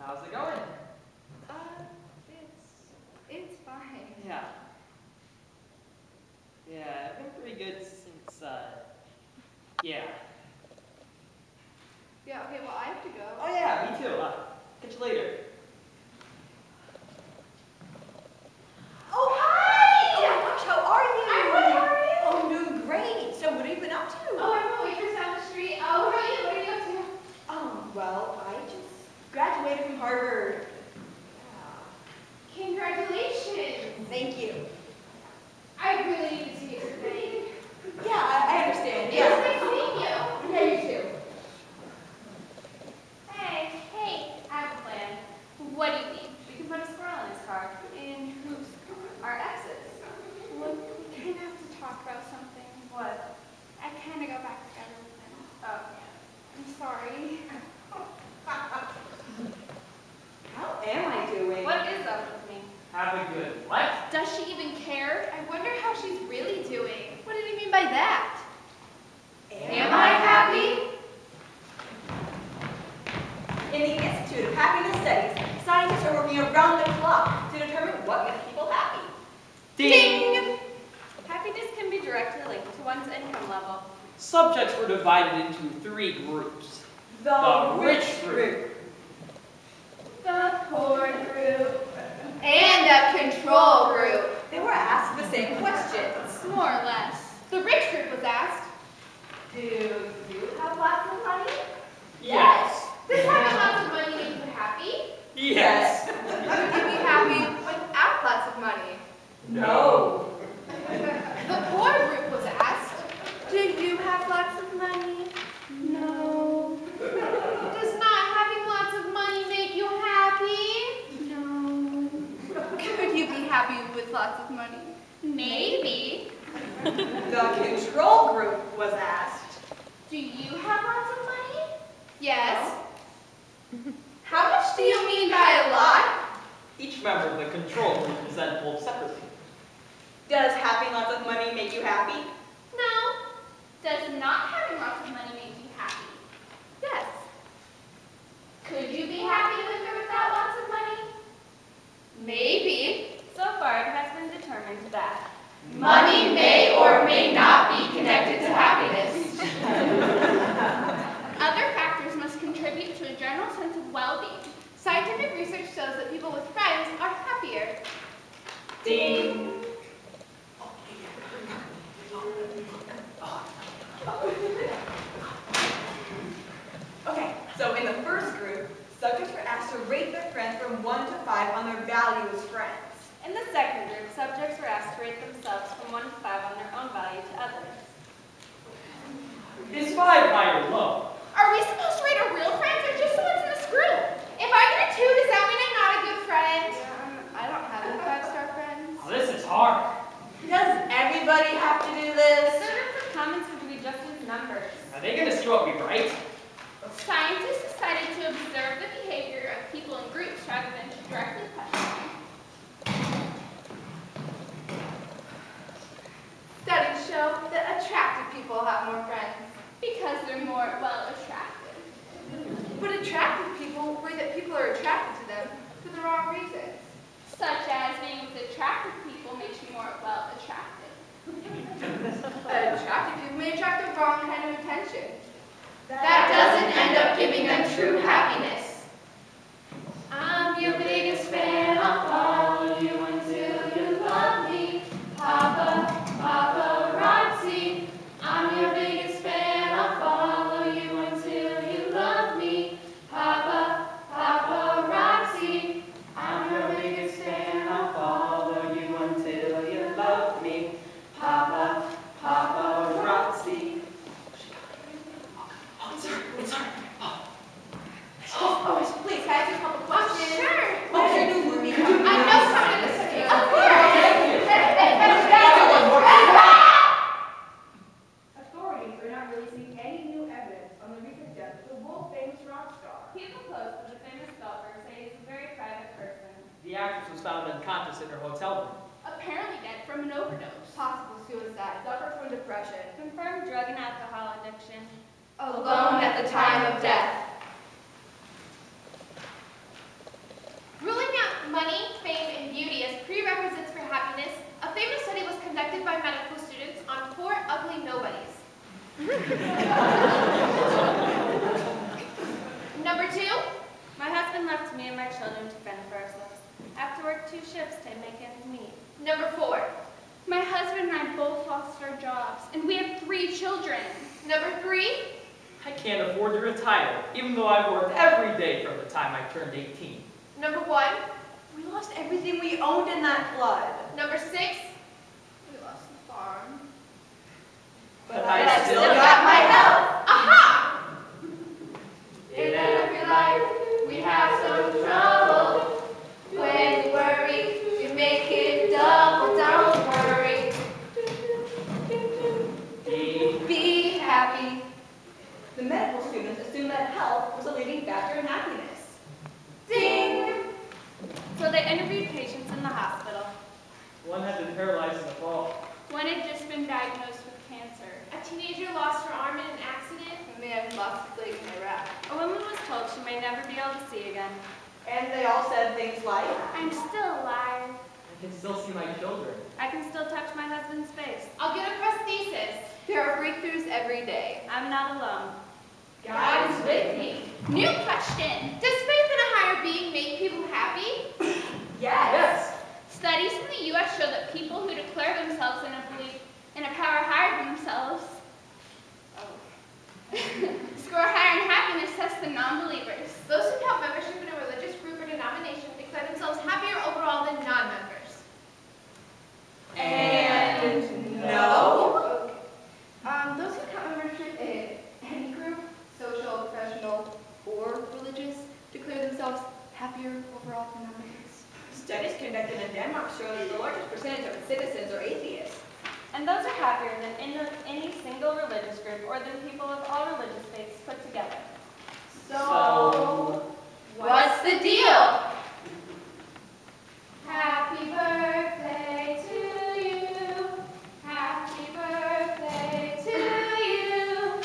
How's it going? It's fine. Yeah. Yeah, I've been pretty good since, yeah. Yeah, okay, well, I have to go. Oh yeah, me too. Catch you later. Oh, hi! Oh my gosh, how are you? I'm good, how are you? Oh, I'm doing great. So what have you been up to? Oh, I'm a waitress down the street. Oh, how are you? What are you up to? Well, I just graduated from Harvard. Congratulations. Thank you. I really need to see you today. Yeah, I understand. It was nice meeting you. Yeah, you too. Hey, I have a plan. What do you think? We can put a squirrel in his car. In whose car? Our exes. Look, we kind of have to talk about something. What? I kind of go back together with him. Oh, I'm sorry. How am I doing? what is up with me? Have a good what? Does she even care? I wonder how she's really doing. What did he mean by that? Am I happy? In the Institute of Happiness Studies, scientists are working around the clock to determine what makes people happy. Ding! Happiness can be directly linked to one's income level. Subjects were divided into 3 groups. The rich group. The poor group. And the control group. They were asked the same questions. More or less. The rich group was asked, Do you have lots of money? Yes. does having lots of money make you happy? Yes. Would you be happy without lots of money? No. The poor group was asked, do you have lots of money? No. Does not having lots of money make you happy? No. Could you be happy with lots of money? Maybe. The control group was asked, Do you have lots of money? Yes. how much do you mean by a lot? Each member of the control group is then polled separately. Does having lots of money make you happy? No. Does not having lots of money make you happy? Yes. Could you be happy with or without lots of money? Maybe. So far, it has been determined that Money may or may not be connected to happiness. Other factors must contribute to a general sense of well-being. Scientific research shows that people with friends are happier. Ding! Okay, so in the first group, subjects were asked to rate their friends from 1 to 5 on their value as friends. in the second group, subjects were asked to rate themselves from 1 to 5 on their own value to others. Is 5 high or low? Are we supposed to rate our real friends or just the ones in this group? If I get a 2, does that mean I'm not a good friend? I don't have any 5-star friends. Oh, this is hard. Does everybody have to do this? The group of comments would be just as numbers. Are they going to see what we write? Scientists decided to observe the behavior of people in groups rather than to directly question them. Studies show that attractive people have more friends because they're more, well, attractive. But attractive people worry that people are attracted to them for the wrong reasons. Such as being with attractive people makes you more, well, attractive. Attractive people may attract the wrong kind of attention. That doesn't end up giving them true happiness. I'm your biggest fan, I'll follow you until you love me. Papa, paparazzi. I'm your biggest fan, I'll follow you until you love me. Papa, paparazzi. I'm your biggest fan, I'll follow you until you love me. Papa, paparazzi. It's her. Oh, please, can I ask you a couple questions? Sure. What's your new movie? I know someone in the city. Of course. Authorities are not releasing any new evidence on the recent death of the world-famous rock star. People close to the famous golfer say he's a very private person. The actress was found unconscious in her hotel room. Apparently dead from an overdose. Possible suicide. Suffered from depression. Confirmed drug and alcohol addiction. Alone at the time of death. lost our jobs, and we have 3 children. Number 3? I can't afford to retire, even though I've worked every day from the time I turned 18. Number 1? We lost everything we owned in that flood. Number 6? We lost the farm. But I still got my health. Aha! In every life, we have some trouble. When we worry, we make it double. Don't worry. Be happy. The medical students assumed that health was a leading factor in happiness. Ding! So they interviewed patients in the hospital. One had been paralyzed in the fall. One had just been diagnosed with cancer. A teenager lost her arm in an accident. A man lost his leg in Iraq. A woman was told she may never be able to see again. And they all said things like, I'm still alive. I can still see my children. I can still touch my husband's face. I'll get a prosthesis. There are breakthroughs every day. I'm not alone. God is with me. New question. Does faith in a higher being make people happy? yes. Studies from the U.S. show that people who declare themselves in a belief in a power higher than themselves score higher in happiness tests than non-believers. Those who count membership in a religious group or denomination declare themselves happier overall than non-members. And no. Those who count membership in any group, social, professional, or religious, declare themselves happier overall than non-members. Studies conducted in Denmark show that the largest percentage of its citizens are atheists. And those are happier than any single religious group or than people of all religious faiths put together. So, what's the deal? Happy birthday to you. Happy birthday to you.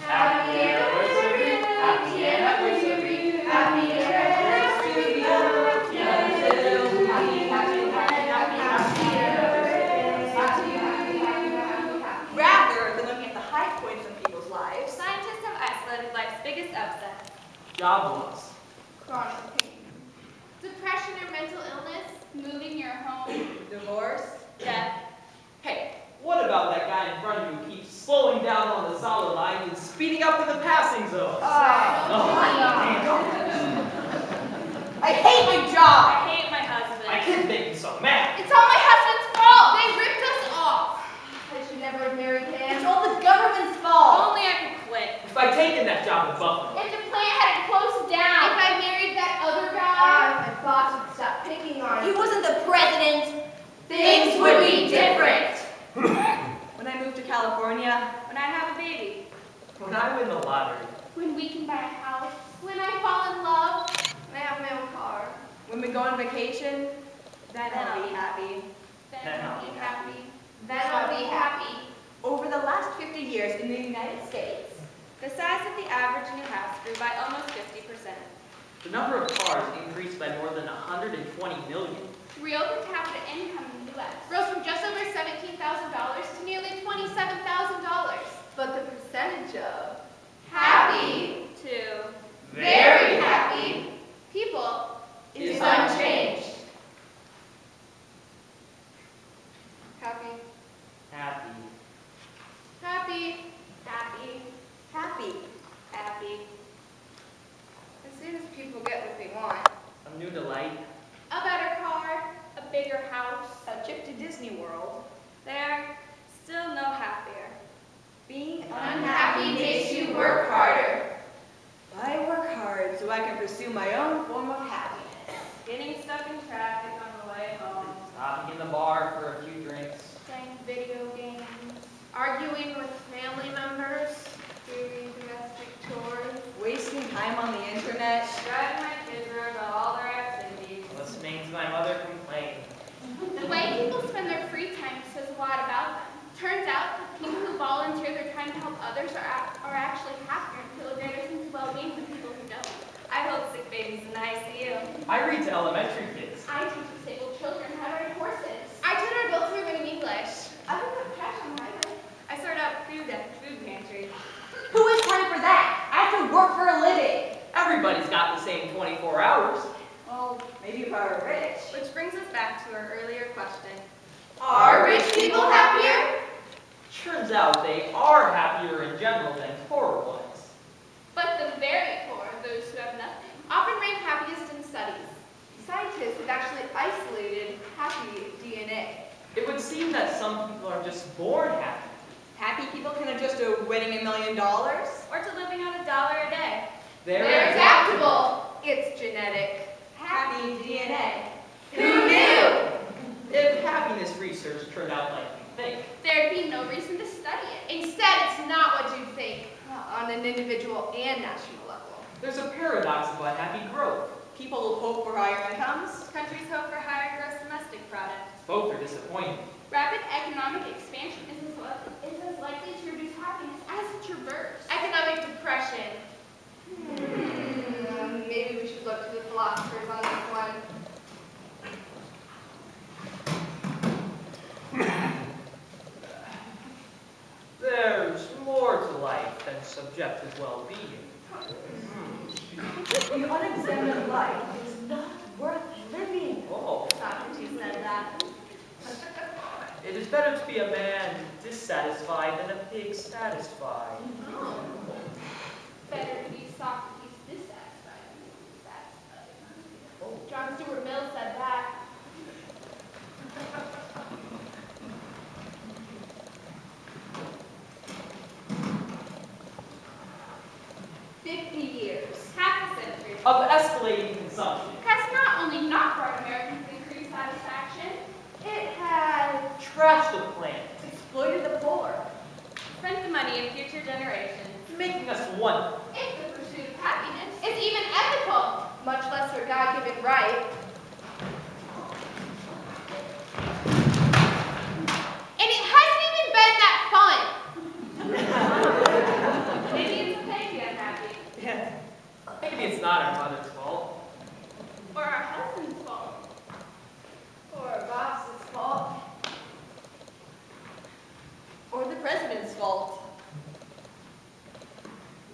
Happy anniversary. Happy anniversary. Happy anniversary. Rather than looking at the high points in people's lives, Scientists have isolated life's biggest upsets. Job loss. Chronic pain. Depression or mental illness, moving your home, divorce, Death. Hey, what about that guy in front of you who keeps slowing down on the solid lines and speeding up in the passing zones? I hate my job. I hate my husband. I can't make you so mad. It's all my husband's fault. They ripped us off. I should never have married It's him. all the government's fault. Only I could quit. If I'd taken that job in Buffalo, If the plant had closed down. If I married that other guy. My boss would stop picking on He me. wasn't the president. Things would be different. When I moved to California, When I have a baby. when I win the lottery, When we can buy a house. When I fall in love. When I have my own car. when we go on vacation, then I'll be happy. Then I'll be happy. Then I'll be happy. Over the last 50 years in the United States, The size of the average new house grew by almost 50%. the number of cars increased by more than 120 million. Real per capita income in the U.S. rose from just over $17,000 to nearly $27,000. But the percentage of Happy. Two. very happy People. is unchanged. Happy. Happy. Happy. Happy. happy. Happy. As soon as people get what they want. A new delight. A better car. A bigger house. A trip to Disney World. They're still no happier. Being Unhappy makes you work harder. I work hard so I can pursue my own form of happiness. Getting stuck in traffic on the way home. Stopping in the bar for a few drinks. Playing video games. Arguing with family members. Doing domestic chores. Wasting time on the internet. Driving my kids around to all their activities. Listening to my mother complain. The way people spend their free time says a lot about them. Turns out that people who volunteer their time to help others are actually happier and feel a greater sense of well-being than people who don't. I hold sick babies in the ICU. I read to elementary kids. I teach disabled children how to ride horses. I tutor adults who are learning English. I pick up trash on my way. I sort out food at the food pantry. Who has time for that? I have to work for a living. Everybody's got the same 24 hours. Well, maybe if I were rich. Which brings us back to our earlier question. Are rich people happier? Turns out they are happier in general than poor ones. But the very poor, those who have nothing, Often rank happiest in studies. Scientists have actually isolated happy DNA. It would seem that some people are just born happy. Happy people can adjust to winning $1 million. or to living on $1 a day. They're adaptable. It's genetic. Happy DNA. Who knew? If happiness research turned out like you think, There'd be no reason to study it. Instead, it's not what you think on an individual and national level. there's a paradox about happy growth. People hope for higher incomes. Countries hope for higher gross domestic product. Both are disappointing. Rapid economic expansion is as likely to reduce happiness as it reverse. Economic depression. Maybe we should look to the philosophers on this one. There's more to life than subjective well-being. The unexamined life is not worth living. Oh, Socrates said that. it is better to be a man dissatisfied than a pig satisfied. Better to be Socrates dissatisfied than satisfied. Oh. John Stuart Mill said that. 50 years. Half a century Of escalating consumption. has not only not brought Americans increased satisfaction, It has Trashed the planet, Exploited the poor. spent the money of future generations. making us one. If the pursuit of happiness It's even ethical, much less her God-given right. And it hasn't even been that fun. maybe it's okay to be unhappy, Yeah. Maybe it's not our mother's fault. or our husband's fault. Or a boss's fault. Or the president's fault.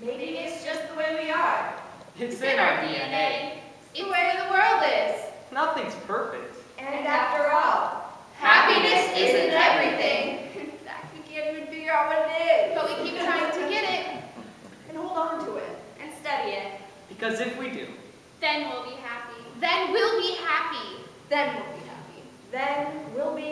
Maybe it's just the way we are. It's in our DNA. It's the way the world is. Nothing's perfect. And after all, happiness isn't everything. In fact, we can't even figure out what it is. But we keep trying to get it. And hold on to it. And study it. Because if we do, Then we'll be happy. Then we'll be happy. Then we'll be happy. Then we'll be